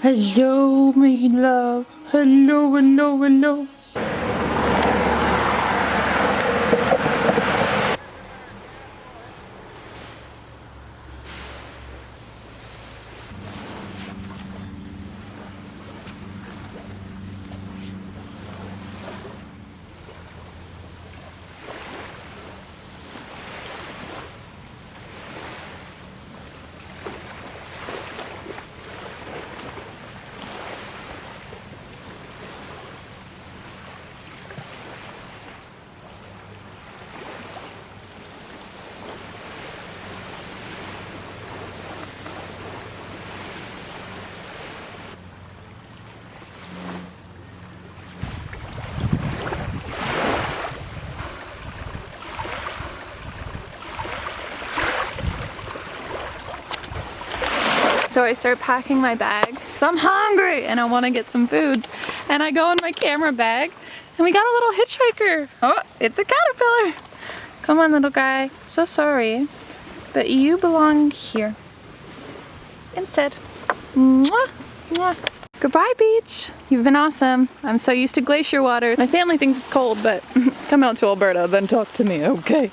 Hello, my love. Hello, hello, hello. So I start packing my bag because I'm hungry and I want to get some food. And I go in my camera bag and we got a little hitchhiker. Oh, it's a caterpillar. Come on, little guy. So sorry, but you belong here instead. Mwah, mwah. Goodbye, beach. You've been awesome. I'm so used to glacier water. My family thinks it's cold, but come out to Alberta, then talk to me, okay?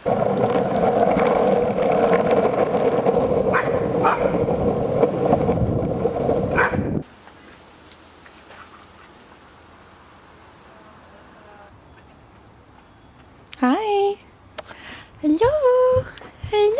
Hi. Hello. Hello.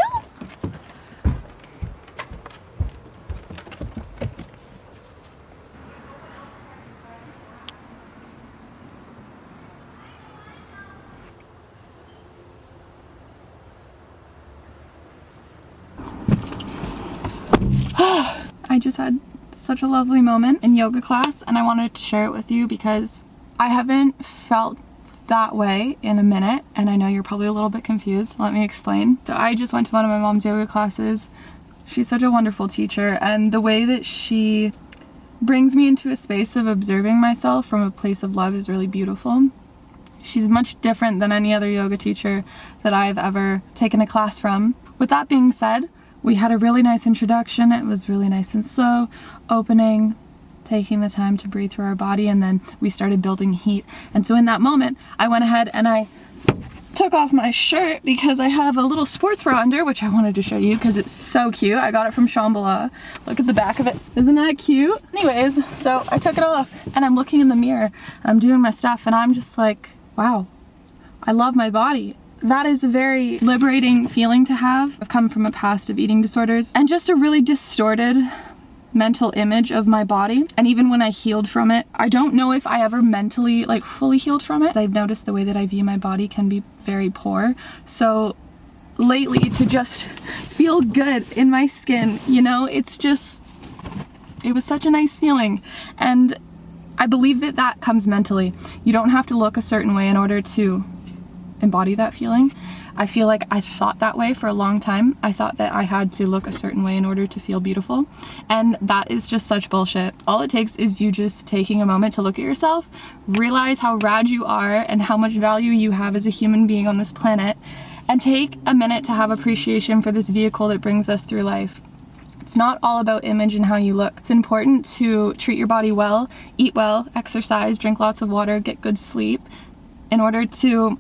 I just had such a lovely moment in yoga class and I wanted to share it with you because I haven't felt that way in a minute and I know you're probably a little bit confused. Let me explain. So I just went to one of my mom's yoga classes. She's such a wonderful teacher and the way that she brings me into a space of observing myself from a place of love is really beautiful. She's much different than any other yoga teacher that I've ever taken a class from. With that being said, we had a really nice introduction. It was really nice and slow, opening, taking the time to breathe through our body, and then we started building heat. And so in that moment, I went ahead and I took off my shirt because I have a little sports bra under, which I wanted to show you because it's so cute. I got it from Shambhala. Look at the back of it. Isn't that cute? Anyways, so I took it off and I'm looking in the mirror and I'm doing my stuff and I'm just like, wow, I love my body. That is a very liberating feeling to have. I've come from a past of eating disorders and just a really distorted mental image of my body. And even when I healed from it, I don't know if I ever mentally fully healed from it. I've noticed the way that I view my body can be very poor. So lately to just feel good in my skin, you know, it was such a nice feeling. And I believe that that comes mentally. You don't have to look a certain way in order to embody that feeling. I feel like I thought that way for a long time. I thought that I had to look a certain way in order to feel beautiful. And that is just such bullshit. All it takes is you just taking a moment to look at yourself, realize how rad you are and how much value you have as a human being on this planet, and take a minute to have appreciation for this vehicle that brings us through life. It's not all about image and how you look. It's important to treat your body well, eat well, exercise, drink lots of water, get good sleep in order to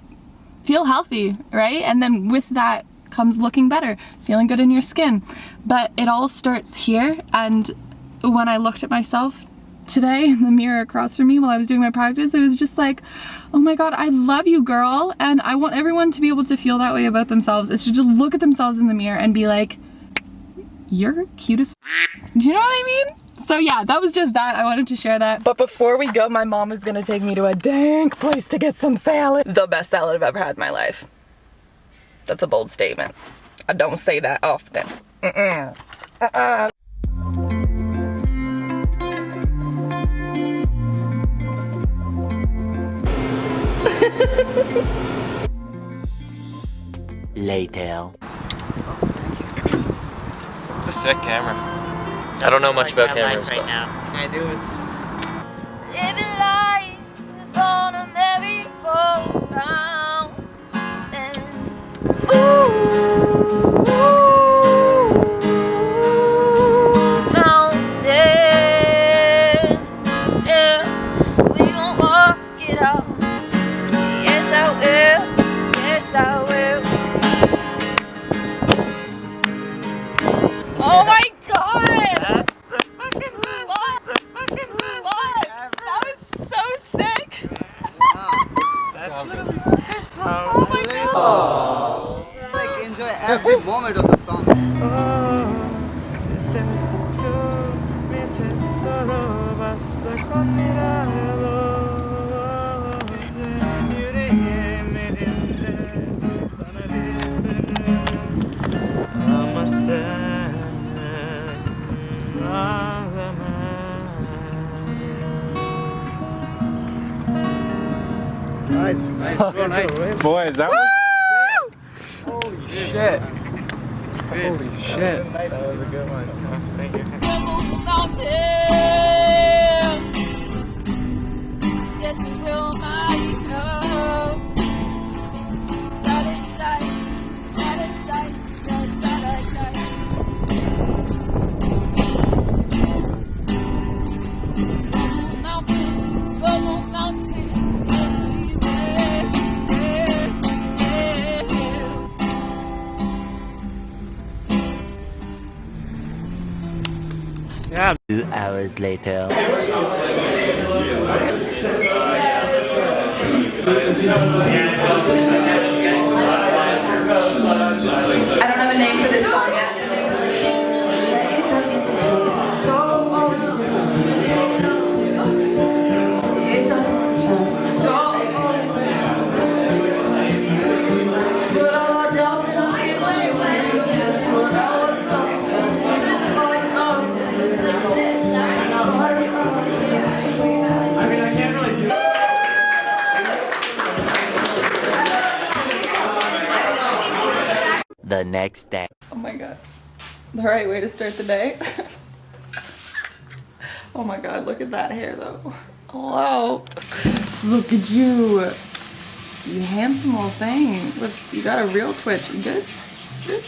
feel healthy, right? And then with that comes looking better, feeling good in your skin. But it all starts here. And when I looked at myself today in the mirror across from me while I was doing my practice, it was just like, oh my God, I love you, girl. And I want everyone to be able to feel that way about themselves. It's to just look at themselves in the mirror and be like, you're cute as do you know what I mean? So yeah, that was just that. I wanted to share that. But before we go, my mom is gonna take me to a dank place to get some salad. The best salad I've ever had in my life. That's a bold statement. I don't say that often. Later. It's a sick camera. I don't know much about cameras, right now. Can I do it? Living life on a merry-go-round, and ooh, mountain. basta con mirarlo senin yüreğime dindi sana bir sırrım ama sen ağlama. Nice, nice, nice. Boys, that was holy shit. Holy shit. That was a good one. Thank you. Yes, will my love. Yeah. 2 hours later. I don't have a name for this song yet. The next day. Oh my god. The right way to start the day. Oh my god, look at that hair though. Hello. Look at you. You handsome little thing. Look, you got a real twitch. You good? Good?